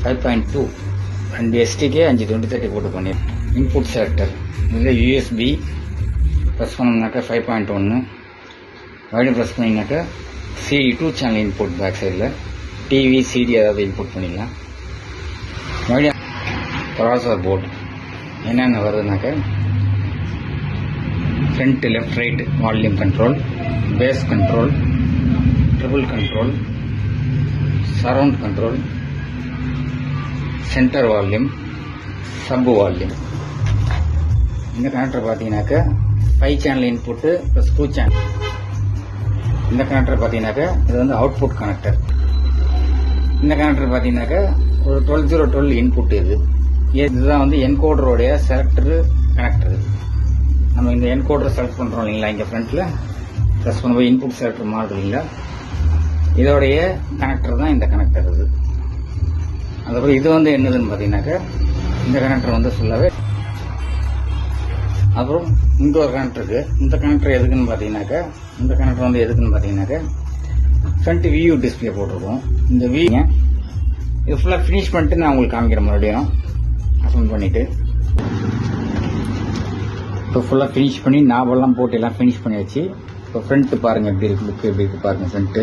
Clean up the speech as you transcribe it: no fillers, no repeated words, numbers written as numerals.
5.2 and எஸ்டிக்கே 52030 போட்டு பண்ணியிருக்கேன். Input selector இதில் யூஎஸ்பி ப்ரெஸ் பண்ணோம்னாக்கா 5.1, மறுபடியும் ப்ரெஸ் பண்ணிங்கனாக்கா சிடி 2 சேனல் இன்புட் பேக் சைடில் டிவி சிடி ஏதாவது இன்புட் பண்ணிக்கலாம். மறுபடியும் ப்ராசஸர் போர்டு என்னென்ன வருதுனாக்கா front left right volume control, bass control, treble control, surround control, center volume, sub volume. இந்த கனெக்டர் பார்த்தீங்கன்னாக்கா 5 சேனல் இன்புட்டு ப்ளஸ் 2 சேனல். இந்த கனெக்டர் பார்த்தீங்கன்னாக்கா இது வந்து அவுட்புட் கனெக்டர். இந்த கனெக்டர் பார்த்தீங்கன்னாக்கா ஒரு 12012 இன்புட். இதுதான் வந்து என்கோடருடைய செலக்டர் கனெக்டர். நம்ம இந்த என்கோடரை செலக்ட் பண்ணுறோம் இல்லைங்களா, இங்கே ஃப்ரண்ட்டில் ப்ளஸ் பண்ணும்போது இன்புட் செலக்டர் மாறுது இல்லைங்களா, இதோடைய கனெக்டர் தான் இந்த கனெக்டர். அதுக்கப்புறம் இது வந்து என்னதுன்னு பார்த்தீங்கன்னாக்கா இந்த கனெக்டர் வந்து ஃபுல்லாகவே. அப்புறம் இங்கே ஒரு கனெக்டர் இருக்குது. இந்த கனெக்டர் எதுக்குன்னு பார்த்தீங்கன்னாக்கா இந்த கனெக்டர் வந்து எதுக்குன்னு பார்த்தீங்கன்னாக்கா ஃப்ரண்ட் வியூ டிஸ்பிளே போட்டிருக்கோம். இந்த வியூங்க இது ஃபுல்லாக ஃபினிஷ் பண்ணிட்டு நான் உங்களுக்கு காமிக்கிறேன். மறுபடியும் அசம்பிள் பண்ணிவிட்டு இப்போ ஃபுல்லாக ஃபினிஷ் பண்ணி நாபெல்லாம் போட்டு எல்லாம் ஃபினிஷ் பண்ணியாச்சு. இப்போ ஃப்ரண்ட்டு பாருங்கள் எப்படி இருக்குது, லுக் எப்படி இருக்குது பாருங்கள் ஃப்ரண்ட்டு.